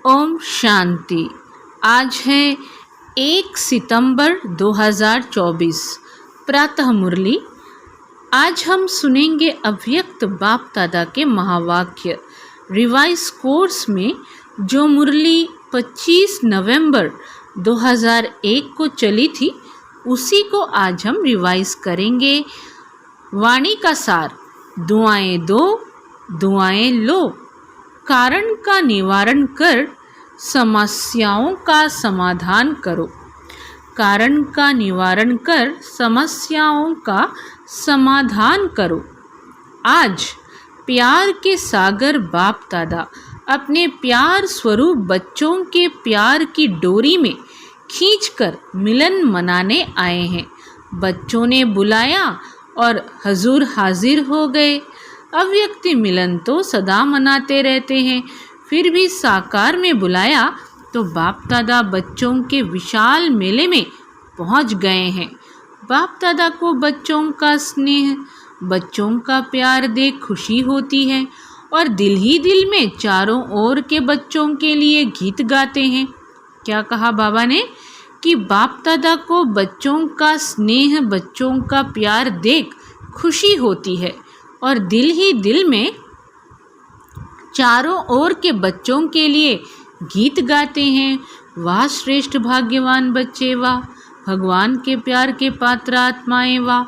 ओम शांति। आज है 1 सितंबर 2024। प्रातः मुरली। आज हम सुनेंगे अव्यक्त बाप दादा के महावाक्य। रिवाइज कोर्स में जो मुरली 25 नवंबर 2001 को चली थी उसी को आज हम रिवाइज करेंगे। वाणी का सार: दुआएं दो, दुआएं लो, कारण का निवारण कर समस्याओं का समाधान करो। कारण का निवारण कर समस्याओं का समाधान करो। आज प्यार के सागर बाप दादा अपने प्यार स्वरूप बच्चों के प्यार की डोरी में खींचकर मिलन मनाने आए हैं। बच्चों ने बुलाया और हजूर हाजिर हो गए। अव्यक्त मिलन तो सदा मनाते रहते हैं, फिर भी साकार में बुलाया तो बाप दादा बच्चों के विशाल मेले में पहुंच गए हैं। बाप दादा को बच्चों का स्नेह, बच्चों का प्यार देख खुशी होती है और दिल ही दिल में चारों ओर के बच्चों के लिए गीत गाते हैं। क्या कहा बाबा ने कि बाप दादा को बच्चों का स्नेह, बच्चों का प्यार देख खुशी होती है और दिल ही दिल में चारों ओर के बच्चों के लिए गीत गाते हैं। वाह श्रेष्ठ भाग्यवान बच्चे, वाह भगवान के प्यार के पात्र आत्माएं, वाह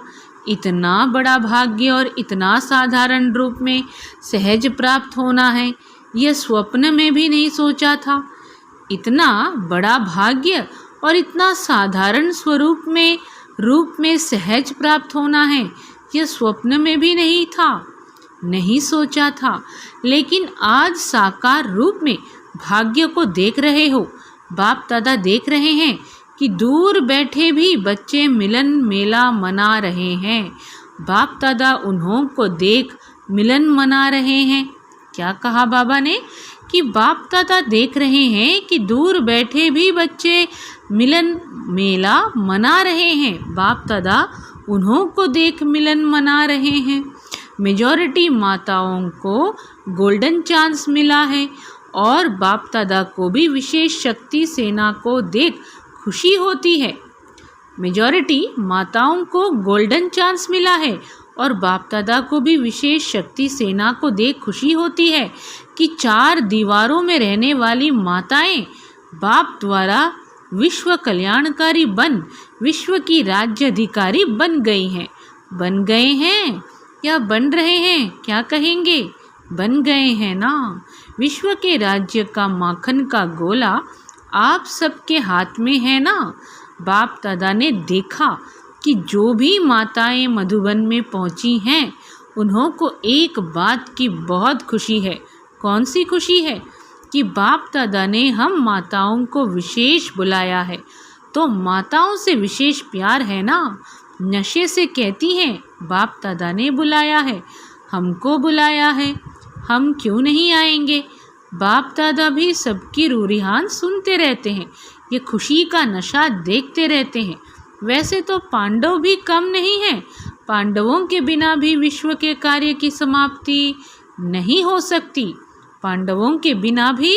इतना बड़ा भाग्य और इतना साधारण रूप में सहज प्राप्त होना है, यह स्वप्न में भी नहीं सोचा था। इतना बड़ा भाग्य और इतना साधारण रूप में सहज प्राप्त होना है, यह स्वप्न में भी नहीं सोचा था। लेकिन आज साकार रूप में भाग्य को देख रहे हो। बाप दादा देख रहे हैं कि दूर बैठे भी बच्चे मिलन मेला मना रहे हैं। बाप दादा उन्हों को देख मिलन मना रहे हैं। क्या कहा बाबा ने कि बाप दादा देख रहे हैं कि दूर बैठे भी बच्चे मिलन मेला मना रहे हैं। बाप दादा उन्हों को देख मिलन मना रहे हैं। मेजॉरिटी माताओं को गोल्डन चांस मिला है और बाप दादा को भी विशेष शक्ति सेना को देख खुशी होती है। मेजॉरिटी माताओं को गोल्डन चांस मिला है और बाप दादा को भी विशेष शक्ति सेना को देख खुशी होती है कि 4 दीवारों में रहने वाली माताएं बाप द्वारा विश्व कल्याणकारी बन विश्व की राज्य अधिकारी बन गए हैं या बन रहे हैं? क्या कहेंगे? बन गए हैं ना। विश्व के राज्य का माखन का गोला आप सबके हाथ में है ना। बाप दादा ने देखा कि जो भी माताएं मधुबन में पहुंची हैं उन्हों को एक बात की बहुत खुशी है। कौन सी खुशी है? कि बाप दादा ने हम माताओं को विशेष बुलाया है। तो माताओं से विशेष प्यार है ना। नशे से कहती हैं बाप दादा ने बुलाया है, हमको बुलाया है, हम क्यों नहीं आएंगे। बाप दादा भी सबकी रूरिहान सुनते रहते हैं, ये खुशी का नशा देखते रहते हैं। वैसे तो पांडव भी कम नहीं हैं। पांडवों के बिना भी विश्व के कार्य की समाप्ति नहीं हो सकती। पांडवों के बिना भी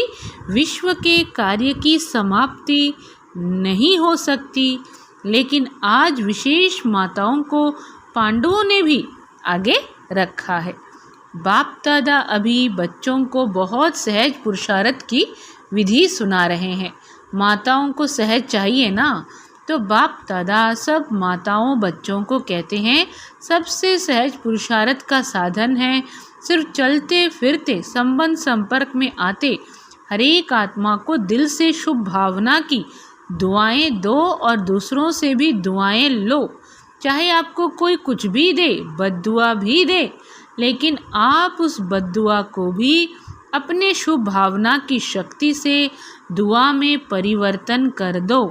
विश्व के कार्य की समाप्ति नहीं हो सकती। लेकिन आज विशेष माताओं को पांडवों ने भी आगे रखा है। बाप दादा अभी बच्चों को बहुत सहज पुरुषार्थ की विधि सुना रहे हैं। माताओं को सहज चाहिए ना, तो बाप दादा सब माताओं बच्चों को कहते हैं सबसे सहज पुरुषार्थ का साधन है सिर्फ चलते फिरते संबंध संपर्क में आते हर एक आत्मा को दिल से शुभ भावना की दुआएं दो और दूसरों से भी दुआएं लो। चाहे आपको कोई कुछ भी दे, बद्दुआ भी दे, लेकिन आप उस बद्दुआ को भी अपने शुभ भावना की शक्ति से दुआ में परिवर्तन कर दो।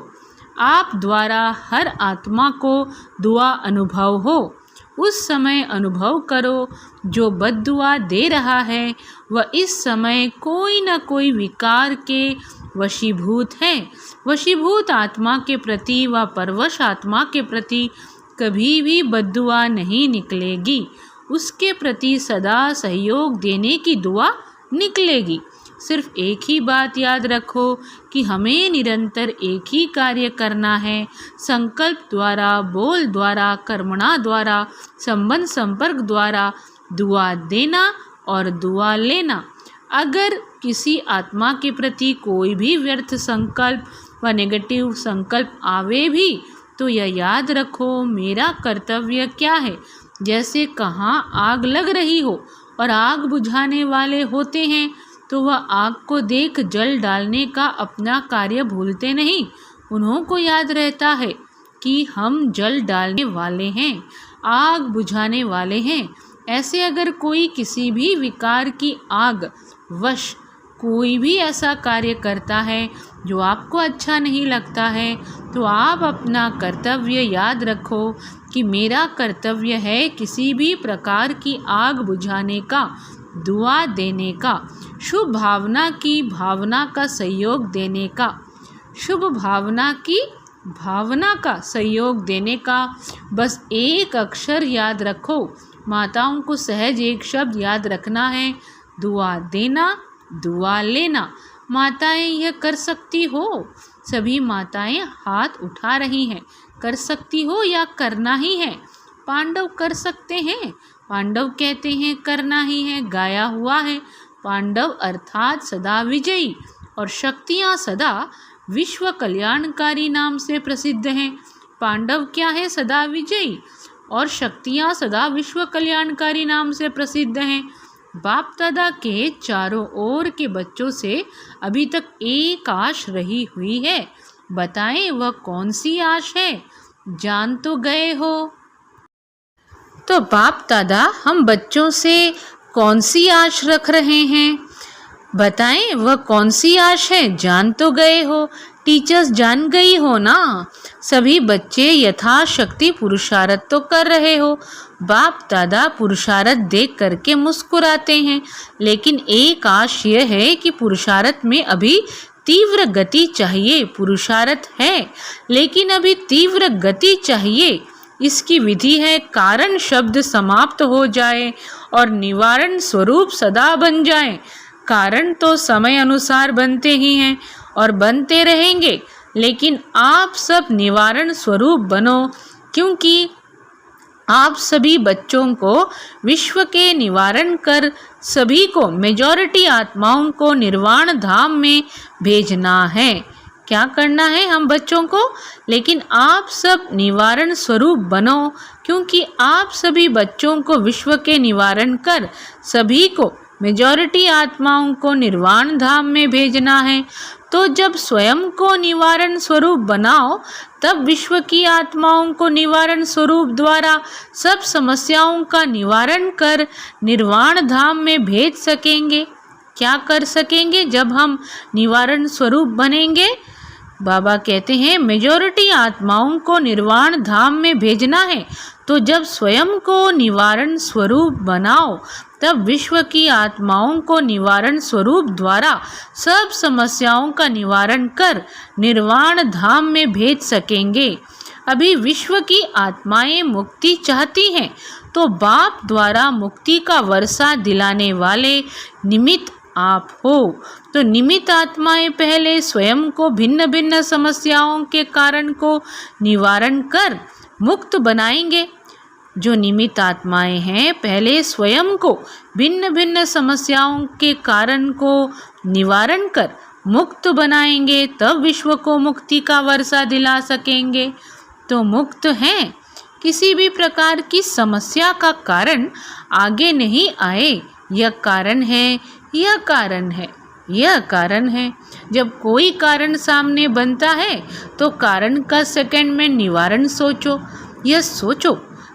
आप द्वारा हर आत्मा को दुआ अनुभव हो। उस समय अनुभव करो जो बद्दुआ दे रहा है वह इस समय कोई न कोई विकार के वशीभूत है। वशीभूत आत्मा के प्रति व परवश आत्मा के प्रति कभी भी बद्दुआ नहीं निकलेगी। उसके प्रति सदा सहयोग देने की दुआ निकलेगी। सिर्फ एक ही बात याद रखो कि हमें निरंतर एक ही कार्य करना है। संकल्प द्वारा, बोल द्वारा, कर्मणा द्वारा, संबंध संपर्क द्वारा दुआ देना और दुआ लेना। अगर किसी आत्मा के प्रति कोई भी व्यर्थ संकल्प व नेगेटिव संकल्प आवे भी तो यह याद रखो मेरा कर्तव्य क्या है। जैसे कहाँ आग लग रही हो और आग बुझाने वाले होते हैं तो वह आग को देख जल डालने का अपना कार्य भूलते नहीं। उन्हों याद रहता है कि हम जल डालने वाले हैं, आग बुझाने वाले हैं। ऐसे अगर कोई किसी भी विकार की आग वश कोई भी ऐसा कार्य करता है जो आपको अच्छा नहीं लगता है तो आप अपना कर्तव्य याद रखो कि मेरा कर्तव्य है किसी भी प्रकार की आग बुझाने का, दुआ देने का, शुभ भावना की भावना का सहयोग देने का, शुभ भावना की भावना का सहयोग देने का। बस एक अक्षर याद रखो। माताओं को सहज एक शब्द याद रखना है, दुआ देना, दुआ लेना। माताएं यह कर सकती हो? सभी माताएं हाथ उठा रही हैं। कर सकती हो या करना ही है? पांडव कर सकते हैं। पांडव कहते हैं करना ही है, गाया हुआ है। पांडव अर्थात सदा विजयी और शक्तियाँ सदा विश्व कल्याणकारी नाम से प्रसिद्ध हैं। पांडव क्या है? सदा विजयी और शक्तियाँ सदा विश्व कल्याणकारी नाम से प्रसिद्ध हैं। बाप दादा के चारों ओर के बच्चों से अभी तक एक आश रही हुई है। बताएं वह कौन सी आश है? जान तो गए हो। तो बाप दादा हम बच्चों से कौन सी आश रख रहे हैं? बताएं वह कौन सी आश है? जान तो गए हो। टीचर्स जान गई हो ना। सभी बच्चे यथाशक्ति पुरुषार्थ तो कर रहे हो। बाप दादा पुरुषार्थ देख करके मुस्कुराते हैं, लेकिन एक आश यह है कि पुरुषार्थ में अभी तीव्र गति चाहिए। पुरुषार्थ है लेकिन अभी तीव्र गति चाहिए। इसकी विधि है कारण शब्द समाप्त हो जाए और निवारण स्वरूप सदा बन जाए। कारण तो समय अनुसार बनते ही हैं और बनते रहेंगे, लेकिन आप सब निवारण स्वरूप बनो, क्योंकि आप सभी बच्चों को विश्व के निवारण कर सभी को, मेजॉरिटी आत्माओं को निर्वाण धाम में भेजना है। क्या करना है हम बच्चों को? लेकिन आप सब निवारण स्वरूप बनो, क्योंकि आप सभी बच्चों को विश्व के निवारण कर सभी को, मेजॉरिटी आत्माओं को निर्वाण धाम में भेजना है। तो जब स्वयं को निवारण स्वरूप बनाओ तब विश्व की आत्माओं को निवारण स्वरूप द्वारा सब समस्याओं का निवारण कर निर्वाण धाम में भेज सकेंगे। क्या कर सकेंगे जब हम निवारण स्वरूप बनेंगे? बाबा कहते हैं मेजॉरिटी आत्माओं को निर्वाण धाम में भेजना है। तो जब स्वयं को निवारण स्वरूप बनाओ तब विश्व की आत्माओं को निवारण स्वरूप द्वारा सब समस्याओं का निवारण कर निर्वाण धाम में भेज सकेंगे। अभी विश्व की आत्माएं मुक्ति चाहती हैं, तो बाप द्वारा मुक्ति का वर्षा दिलाने वाले निमित्त आप हो। तो निमित्त आत्माएं पहले स्वयं को भिन्न भिन्न समस्याओं के कारण को निवारण कर मुक्त बनाएंगे। जो निमित्त आत्माएं हैं पहले स्वयं को भिन्न भिन्न समस्याओं के कारण को निवारण कर मुक्त बनाएंगे, तब विश्व को मुक्ति का वर्षा दिला सकेंगे। तो मुक्त हैं, किसी भी प्रकार की समस्या का कारण आगे नहीं आए। यह कारण है, यह कारण है, यह कारण है। जब कोई कारण सामने बनता है तो कारण का सेकंड में निवारण सोचो। यह सोचो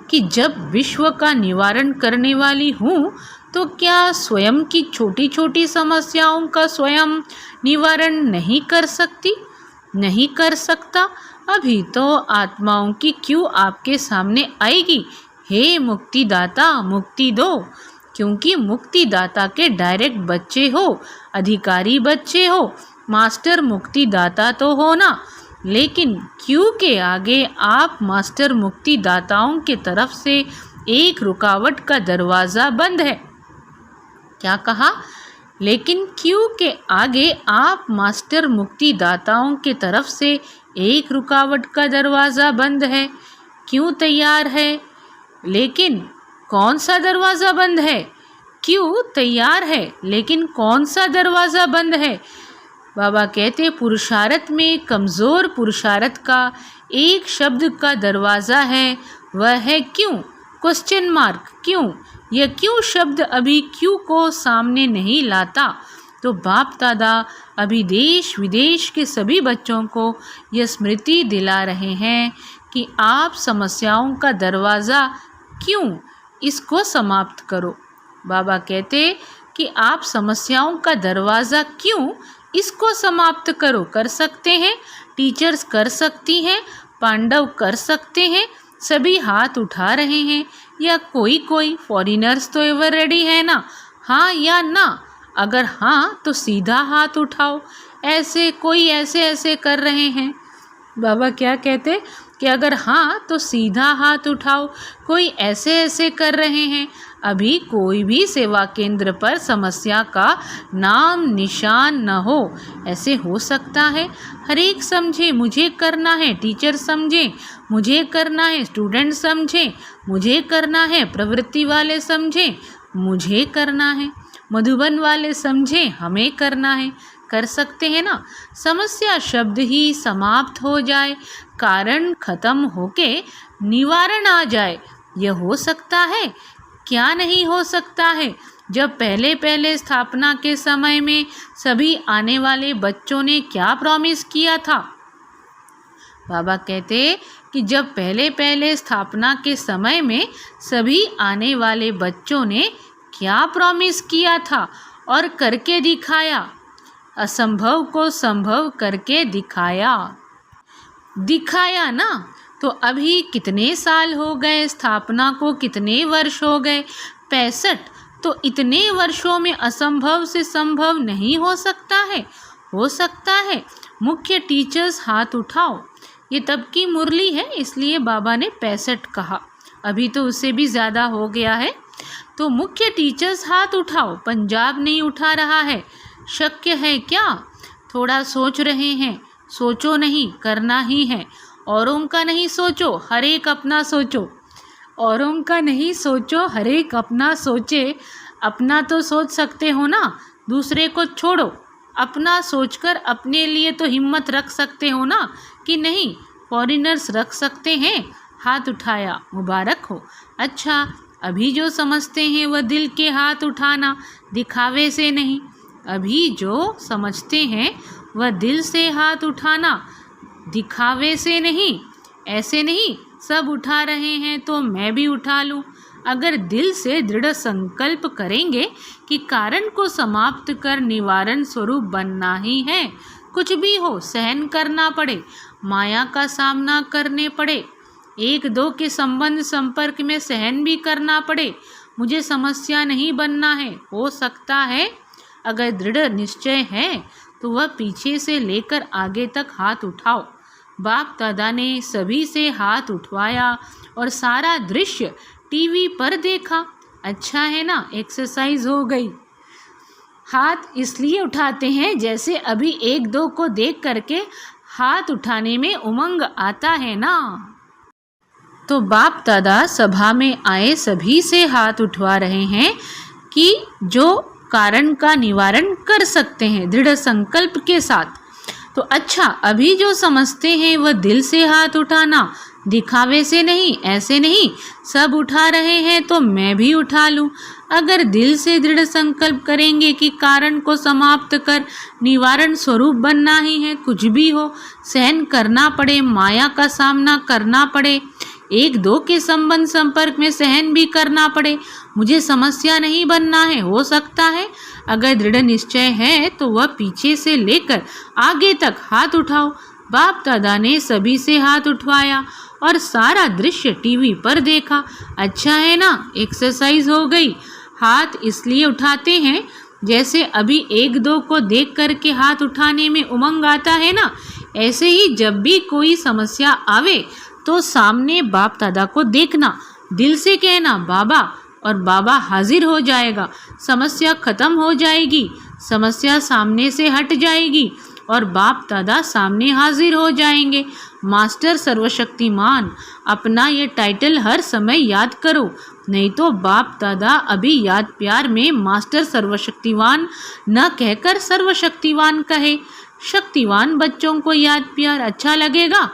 कि जब विश्व का निवारण करने वाली हूँ तो क्या स्वयं की छोटी छोटी समस्याओं का स्वयं निवारण नहीं कर सकती? नहीं कर सकता? अभी तो आत्माओं की क्यों आपके सामने आएगी? हे मुक्तिदाता मुक्ति दो, क्योंकि मुक्तिदाता के डायरेक्ट बच्चे हो, अधिकारी बच्चे हो, मास्टर मुक्तिदाता तो हो ना। लेकिन क्यों के आगे आप मास्टर मुक्तिदाताओं के तरफ से एक रुकावट का दरवाज़ा बंद है। क्या कहा? लेकिन क्यों के आगे आप मास्टर मुक्तिदाताओं के तरफ से एक रुकावट का दरवाज़ा बंद है, क्यों तैयार है? लेकिन कौन सा दरवाज़ा बंद है? क्यों तैयार है लेकिन कौन सा दरवाज़ा बंद है? बाबा कहते पुरुषार्थ में कमज़ोर पुरुषार्थ का एक शब्द का दरवाज़ा है, वह है क्यों? Question mark. क्यों? यह क्यों शब्द अभी क्यों को सामने नहीं लाता? तो बाप दादा अभी देश विदेश के सभी बच्चों को यह स्मृति दिला रहे हैं कि आप समस्याओं का दरवाज़ा क्यों, इसको समाप्त करो। बाबा कहते कि आप समस्याओं का दरवाज़ा क्यों, इसको समाप्त करो। कर सकते हैं, टीचर्स कर सकती हैं, पांडव कर सकते हैं, सभी हाथ उठा रहे हैं। या कोई फॉरेनर्स तो एवर रेडी है ना? हाँ या ना? अगर हाँ तो सीधा हाथ उठाओ। ऐसे कोई ऐसे कर रहे हैं। बाबा क्या कहते कि अगर हाँ तो सीधा हाथ उठाओ। कोई ऐसे कर रहे हैं। अभी कोई भी सेवा केंद्र पर समस्या का नाम निशान न हो। ऐसे हो सकता है? हर एक समझे मुझे करना है, टीचर समझे मुझे करना है, स्टूडेंट समझे मुझे करना है, प्रवृत्ति वाले समझे मुझे करना है, मधुबन वाले समझे हमें करना है। कर सकते हैं ना? समस्या शब्द ही समाप्त हो जाए, कारण खत्म होके निवारण आ जाए। यह हो सकता है? क्या नहीं हो सकता है? जब पहले स्थापना के समय में सभी आने वाले बच्चों ने क्या प्रॉमिस किया था? बाबा कहते कि जब पहले स्थापना के समय में सभी आने वाले बच्चों ने क्या प्रॉमिस किया था और करके दिखाया। असंभव को संभव करके दिखाया ना। तो अभी कितने साल हो गए स्थापना को? कितने वर्ष हो गए? 65। तो इतने वर्षों में असंभव से संभव नहीं हो सकता है? हो सकता है। मुख्य टीचर्स हाथ उठाओ। ये तब की मुरली है, इसलिए बाबा ने 65 कहा। अभी तो उससे भी ज़्यादा हो गया है। तो मुख्य टीचर्स हाथ उठाओ। पंजाब नहीं उठा रहा है। शक्य है क्या? थोड़ा सोच रहे हैं। सोचो नहीं, करना ही है। औरों का नहीं सोचो, हर एक अपना सोचो। औरों का नहीं सोचो, हर एक अपना सोचे। अपना तो सोच सकते हो ना, दूसरे को छोड़ो। अपना सोचकर अपने लिए तो हिम्मत रख सकते हो ना कि नहीं? फॉरेनर्स रख सकते हैं। हाथ उठाया, मुबारक हो। अच्छा, अभी जो समझते हैं वह दिल के हाथ उठाना, दिखावे से नहीं। अभी जो समझते हैं वह दिल से हाथ उठाना, दिखावे से नहीं। ऐसे नहीं सब उठा रहे हैं तो मैं भी उठा लूँ। अगर दिल से दृढ़ संकल्प करेंगे कि कारण को समाप्त कर निवारण स्वरूप बनना ही है, कुछ भी हो सहन करना पड़े, माया का सामना करने पड़े, एक दो के संबंध संपर्क में सहन भी करना पड़े, मुझे समस्या नहीं बनना है। हो सकता है अगर दृढ़ निश्चय है तो वह पीछे से लेकर आगे तक हाथ उठाओ। बाप दादा ने सभी से हाथ उठवाया और सारा दृश्य टीवी पर देखा। अच्छा है ना, एक्सरसाइज हो गई। हाथ इसलिए उठाते हैं जैसे अभी एक दो को देख करके हाथ उठाने में उमंग आता है ना। तो बाप दादा सभा में आए सभी से हाथ उठवा रहे हैं कि जो कारण का निवारण कर सकते हैं दृढ़ संकल्प के साथ। तो अच्छा, अभी जो समझते हैं वह दिल से हाथ उठाना, दिखावे से नहीं। ऐसे नहीं सब उठा रहे हैं तो मैं भी उठा लूँ। अगर दिल से दृढ़ संकल्प करेंगे कि कारण को समाप्त कर निवारण स्वरूप बनना ही है, कुछ भी हो सहन करना पड़े, माया का सामना करना पड़े, एक दो के संबंध संपर्क में सहन भी करना पड़े, मुझे समस्या नहीं बनना है। हो सकता है अगर दृढ़ निश्चय है तो वह पीछे से लेकर आगे तक हाथ उठाओ। बाप दादा ने सभी से हाथ उठवाया और सारा दृश्य टीवी पर देखा। अच्छा है ना, एक्सरसाइज हो गई। हाथ इसलिए उठाते हैं जैसे अभी एक दो को देख करके हाथ उठाने में उमंग आता है ना, ऐसे ही जब भी कोई समस्या आवे तो सामने बाप दादा को देखना, दिल से कहना बाबा, और बाबा हाजिर हो जाएगा, समस्या खत्म हो जाएगी। समस्या सामने से हट जाएगी और बाप दादा सामने हाजिर हो जाएंगे। मास्टर सर्वशक्तिमान, अपना ये टाइटल हर समय याद करो, नहीं तो बाप दादा अभी याद प्यार में मास्टर सर्वशक्तिवान न कहकर सर्वशक्तिवान कहे। शक्तिवान बच्चों को याद प्यार अच्छा लगेगा।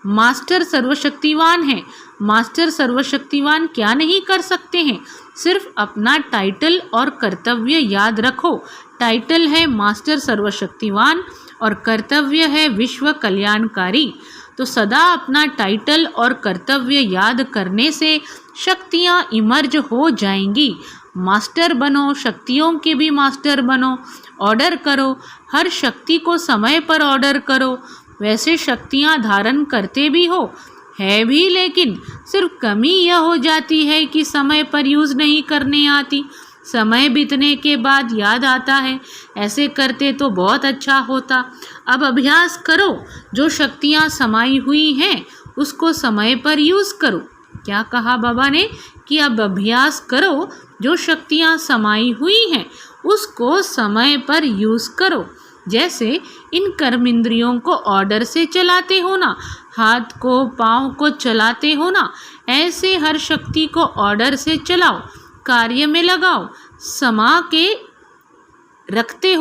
मास्टर सर्वशक्तिवान है, मास्टर सर्वशक्तिवान क्या नहीं कर सकते हैं। सिर्फ अपना टाइटल और कर्तव्य याद रखो। टाइटल है मास्टर सर्वशक्तिवान और कर्तव्य है विश्व कल्याणकारी। तो सदा अपना टाइटल और कर्तव्य याद करने से शक्तियाँ इमर्ज हो जाएंगी। मास्टर बनो, शक्तियों के भी मास्टर बनो। ऑर्डर करो, हर शक्ति को समय पर ऑर्डर करो। वैसे शक्तियाँ धारण करते भी हो, है भी, लेकिन सिर्फ कमी यह हो जाती है कि समय पर यूज़ नहीं करने आती। समय बीतने के बाद याद आता है, ऐसे करते तो बहुत अच्छा होता। अब अभ्यास करो, जो शक्तियाँ समाई हुई हैं उसको समय पर यूज़ करो। क्या कहा बाबा ने कि अब अभ्यास करो, जो शक्तियाँ समाई हुई हैं उसको समय पर यूज़ करो। जैसे इन कर्मेंद्रियों को ऑर्डर से चलाते हो ना, हाथ को पाँव को चलाते हो ना, ऐसे हर शक्ति को ऑर्डर से चलाओ, कार्य में लगाओ। समा के रखते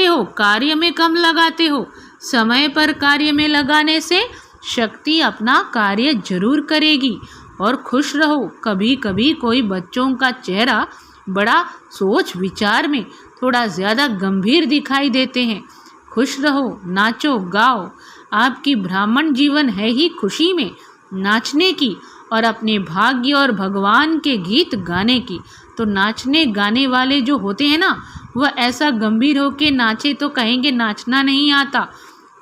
हो, कार्य में कम लगाते हो। समय पर कार्य में लगाने से शक्ति अपना कार्य जरूर करेगी। और खुश रहो। कभी कभी कोई बच्चों का चेहरा बड़ा सोच विचार में थोड़ा ज़्यादा गंभीर दिखाई देते हैं। खुश रहो, नाचो गाओ। आपकी ब्राह्मण जीवन है ही खुशी में नाचने की और अपने भाग्य और भगवान के गीत गाने की। तो नाचने गाने वाले जो होते हैं ना, वह ऐसा गंभीर होके नाचे तो कहेंगे नाचना नहीं आता।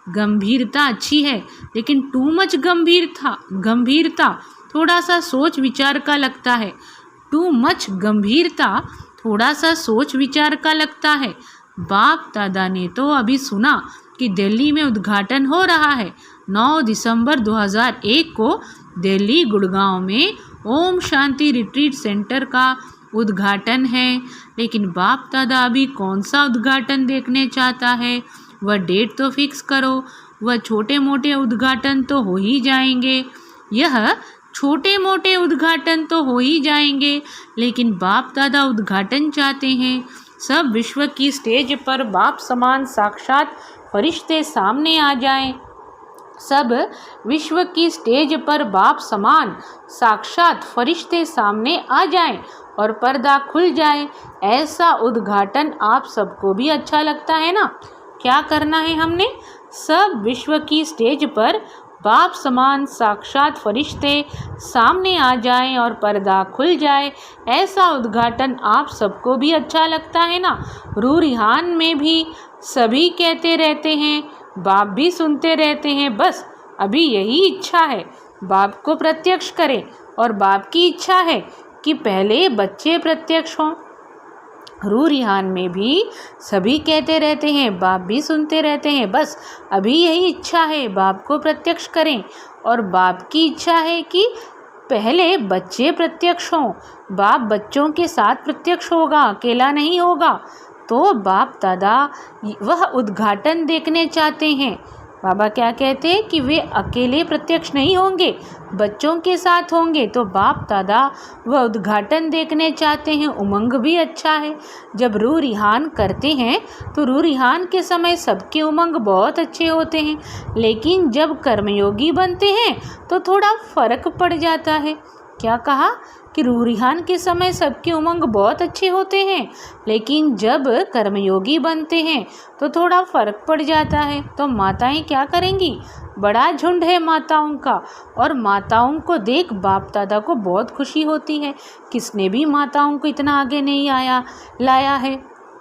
गंभीरता अच्छी है, लेकिन टू मच गंभीरता थोड़ा सा सोच विचार का लगता है। टू मच गंभीरता थोड़ा सा सोच विचार का लगता है। बाप दादा ने तो अभी सुना कि दिल्ली में उद्घाटन हो रहा है। 9 दिसंबर 2001 को दिल्ली गुड़गांव में ओम शांति रिट्रीट सेंटर का उद्घाटन है। लेकिन बाप दादा अभी कौन सा उद्घाटन देखने चाहता है, वह डेट तो फिक्स करो। वह छोटे मोटे उद्घाटन तो हो ही जाएंगे, लेकिन बाप दादा उद्घाटन चाहते हैं। सब विश्व की स्टेज पर बाप समान साक्षात फरिश्ते सामने आ जाएं। सब विश्व की स्टेज पर बाप समान साक्षात फरिश्ते सामने आ जाएं और पर्दा खुल जाए। ऐसा उद्घाटन आप सबको भी अच्छा लगता है ना। क्या करना है हमने? सब विश्व की स्टेज पर बाप समान साक्षात फरिश्ते सामने आ जाएं और पर्दा खुल जाए। ऐसा उद्घाटन आप सबको भी अच्छा लगता है ना। रूरिहान में भी सभी कहते रहते हैं, बाप भी सुनते रहते हैं। बस अभी यही इच्छा है, बाप को प्रत्यक्ष करें। और बाप की इच्छा है कि पहले बच्चे प्रत्यक्ष हों। रूरिहान में भी सभी कहते रहते हैं, बाप भी सुनते रहते हैं। बस अभी यही इच्छा है, बाप को प्रत्यक्ष करें। और बाप की इच्छा है कि पहले बच्चे प्रत्यक्ष हों। बाप बच्चों के साथ प्रत्यक्ष होगा, अकेला नहीं होगा। तो बाप दादा वह उद्घाटन देखने चाहते हैं। बाबा क्या कहते हैं कि वे अकेले प्रत्यक्ष नहीं होंगे, बच्चों के साथ होंगे। तो बाप दादा वह उद्घाटन देखने चाहते हैं। उमंग भी अच्छा है। जब रूरिहान करते हैं तो रूरिहान के समय सबके उमंग बहुत अच्छे होते हैं, लेकिन जब कर्मयोगी बनते हैं तो थोड़ा फर्क पड़ जाता है। क्या कहा कि रूरिहान के समय सबके उमंग बहुत अच्छे होते हैं, लेकिन जब कर्मयोगी बनते हैं तो थोड़ा फर्क पड़ जाता है। तो माताएं क्या करेंगी? बड़ा झुंड है माताओं का, और माताओं को देख बाप दादा को बहुत खुशी होती है। किसने भी माताओं को इतना आगे नहीं लाया है,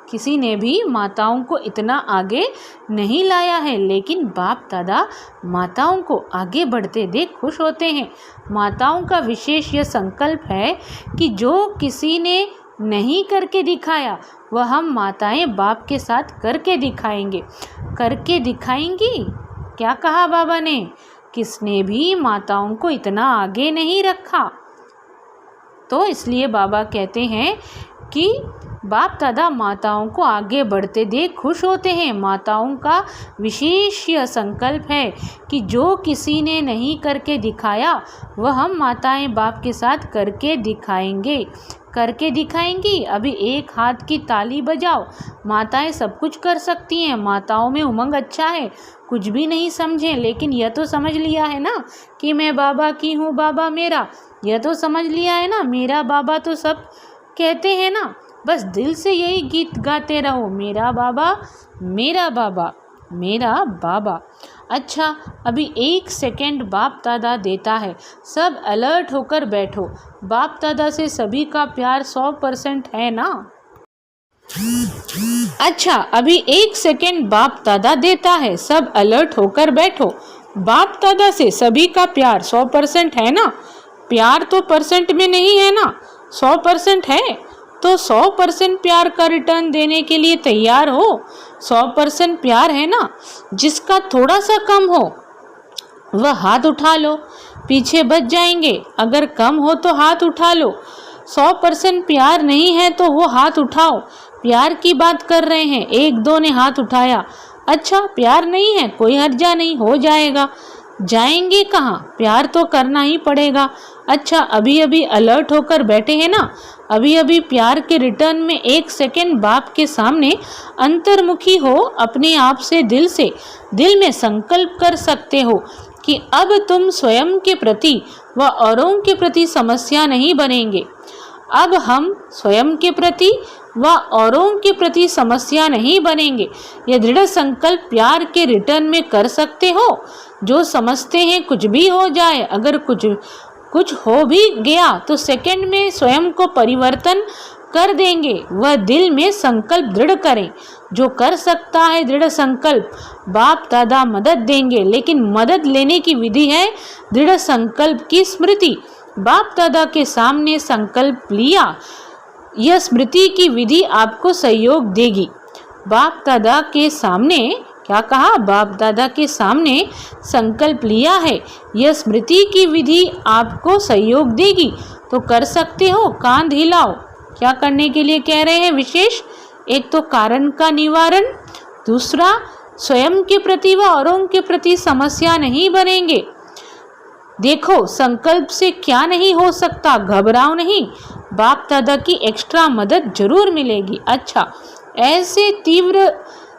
किसी ने भी माताओं को इतना आगे नहीं लाया है, लेकिन बाप दादा माताओं को आगे बढ़ते देख खुश होते हैं। माताओं का विशेष यह संकल्प है कि जो किसी ने नहीं करके दिखाया वह हम माताएं बाप के साथ करके दिखाएंगे। क्या कहा बाबा ने? किसने भी माताओं को इतना आगे नहीं रखा। तो इसलिए बाबा कहते हैं कि बाप दादा माताओं को आगे बढ़ते देख खुश होते हैं। माताओं का विशेष यह संकल्प है कि जो किसी ने नहीं करके दिखाया वह हम माताएं बाप के साथ करके दिखाएंगी। अभी एक हाथ की ताली बजाओ। माताएं सब कुछ कर सकती हैं। माताओं में उमंग अच्छा है, कुछ भी नहीं समझें, लेकिन यह तो समझ लिया है ना कि मैं बाबा की हूँ, बाबा मेरा। यह तो समझ लिया है ना, मेरा बाबा तो सब कहते हैं ना। बस दिल से यही गीत गाते रहो, मेरा बाबा मेरा बाबा मेरा बाबा। अच्छा, अभी 1 सेकेंड बाप दादा देता है, सब अलर्ट होकर बैठो। बाप दादा से सभी का प्यार 100% है ना। अच्छा, अभी 1 सेकेंड बाप दादा देता है, सब अलर्ट होकर बैठो। बाप दादा से सभी का प्यार 100% है ना। प्यार तो परसेंट में नहीं है ना, 100% है। तो 100% प्यार का रिटर्न देने के लिए तैयार हो। 100% प्यार है ना। जिसका थोड़ा सा कम हो वह हाथ उठा लो, पीछे बच जाएंगे। अगर कम हो तो हाथ उठा लो। 100% प्यार नहीं है तो वो हाथ उठाओ। प्यार की बात कर रहे हैं। 1-2 ने हाथ उठाया। अच्छा, प्यार नहीं है, कोई हर्जा नहीं, हो जाएगा। जाएंगे कहाँ, प्यार तो करना ही पड़ेगा। अच्छा, अभी अभी अलर्ट होकर बैठे हैं ना। अभी अभी प्यार के रिटर्न में 1 सेकेंड बाप के सामने अंतर्मुखी हो। अपने आप से दिल में संकल्प कर सकते हो कि अब तुम स्वयं के प्रति व औरों के प्रति समस्या नहीं बनेंगे। अब हम स्वयं के प्रति व औरों के प्रति समस्या नहीं बनेंगे। यह दृढ़ संकल्प प्यार के रिटर्न में कर सकते हो। जो समझते हैं कुछ भी हो जाए, अगर कुछ हो भी गया तो सेकंड में स्वयं को परिवर्तन कर देंगे। वह दिल में संकल्प दृढ़ करें। जो कर सकता है दृढ़ संकल्प, बाप दादा मदद देंगे। लेकिन मदद लेने की विधि है दृढ़ संकल्प की स्मृति। बाप दादा के सामने संकल्प लिया, यह स्मृति की विधि आपको सहयोग देगी। बाप दादा के सामने क्या कहा, बाप दादा के सामने संकल्प लिया है, यह स्मृति की विधि आपको सहयोग देगी। तो कर सकते हो, कान हिलाओ। क्या करने के लिए कह रहे हैं विशेष? एक तो कारण का निवारण, दूसरा स्वयं के प्रति व औरों के प्रति समस्या नहीं बनेंगे। देखो, संकल्प से क्या नहीं हो सकता, घबराओ नहीं, बाप दादा की एक्स्ट्रा मदद जरूर मिलेगी। अच्छा, ऐसे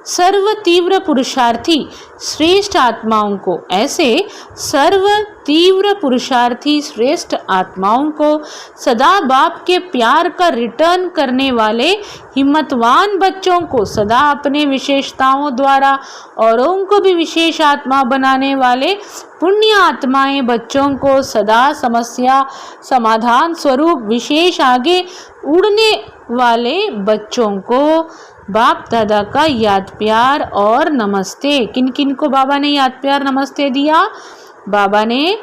सर्व तीव्र पुरुषार्थी श्रेष्ठ आत्माओं को, ऐसे सर्व तीव्र पुरुषार्थी श्रेष्ठ आत्माओं को सदा बाप के प्यार का रिटर्न करने वाले हिम्मतवान बच्चों को, सदा अपने विशेषताओं द्वारा औरों को भी विशेष आत्मा बनाने वाले पुण्य आत्माएं बच्चों को, सदा समस्या समाधान स्वरूप विशेष आगे उड़ने वाले बच्चों को बाप दादा का याद प्यार और नमस्ते। किन किन को बाबा ने याद प्यार नमस्ते दिया? बाबा ने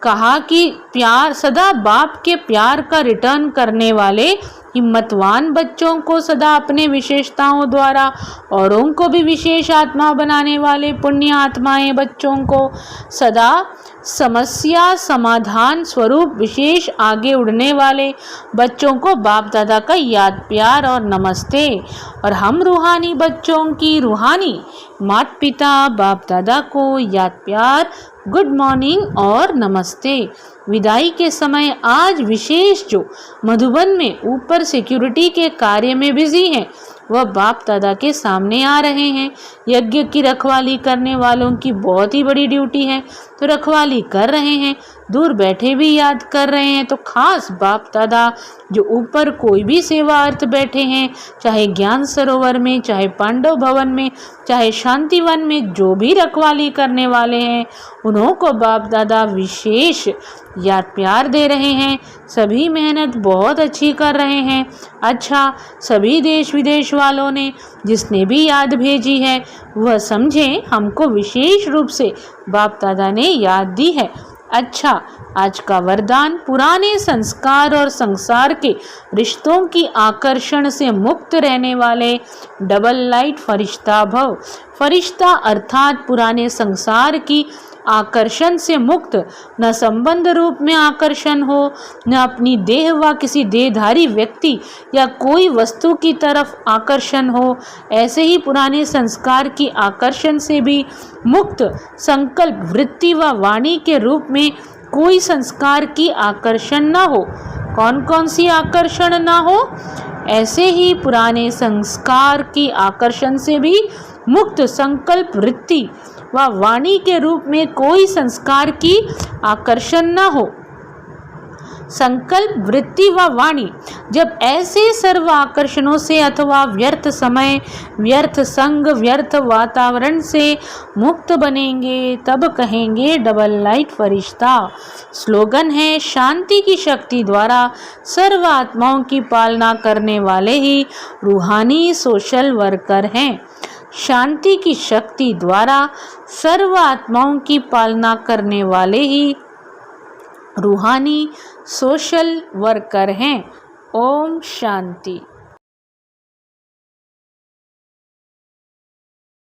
कहा कि प्यार सदा बाप के प्यार का रिटर्न करने वाले हिम्मतवान बच्चों को, सदा अपने विशेषताओं द्वारा औरों को भी विशेष आत्मा बनाने वाले पुण्य आत्माएं बच्चों को, सदा समस्या समाधान स्वरूप विशेष आगे उड़ने वाले बच्चों को बाप दादा का याद प्यार और नमस्ते। और हम रूहानी बच्चों की रूहानी माता पिता बाप दादा को याद प्यार, गुड मॉर्निंग और नमस्ते। विदाई के समय आज विशेष जो मधुबन में ऊपर सिक्योरिटी के कार्य में बिजी हैं, वह बाप दादा के सामने आ रहे हैं। यज्ञ की रखवाली करने वालों की बहुत ही बड़ी ड्यूटी है, तो रखवाली कर रहे हैं, दूर बैठे भी याद कर रहे हैं। तो खास बाप दादा जो ऊपर कोई भी सेवा अर्थ बैठे हैं, चाहे ज्ञान सरोवर में, चाहे पांडव भवन में, चाहे शांतिवन में, जो भी रखवाली करने वाले हैं, उन्हों को बाप दादा विशेष याद प्यार दे रहे हैं। सभी मेहनत बहुत अच्छी कर रहे हैं। अच्छा, सभी देश विदेश वालों ने जिसने भी याद भेजी है वह समझें हमको विशेष रूप से बाप दादा ने याद दी है। अच्छा, आज का वरदान, पुराने संस्कार और संसार के रिश्तों की आकर्षण से मुक्त रहने वाले डबल लाइट फरिश्ता भव। फरिश्ता अर्थात पुराने संसार की आकर्षण से मुक्त, न संबंध रूप में आकर्षण हो, न अपनी देह व किसी देहधारी व्यक्ति या कोई वस्तु की तरफ आकर्षण हो। ऐसे ही पुराने संस्कार की आकर्षण से भी मुक्त, संकल्प वृत्ति व वाणी के रूप में कोई संस्कार की आकर्षण न हो। कौन कौन सी आकर्षण न हो? ऐसे ही पुराने संस्कार की आकर्षण से भी मुक्त, संकल्प वृत्ति व वाणी के रूप में कोई संस्कार की आकर्षण न हो। संकल्प वृत्ति व वाणी, जब ऐसे सर्व आकर्षणों से अथवा व्यर्थ समय, व्यर्थ संग, व्यर्थ वातावरण से मुक्त बनेंगे, तब कहेंगे डबल लाइट फरिश्ता। स्लोगन है, शांति की शक्ति द्वारा सर्व आत्माओं की पालना करने वाले ही रूहानी सोशल वर्कर हैं। शांति की शक्ति द्वारा सर्व आत्माओं की पालना करने वाले ही रूहानी सोशल वर्कर हैं। ओम शांति।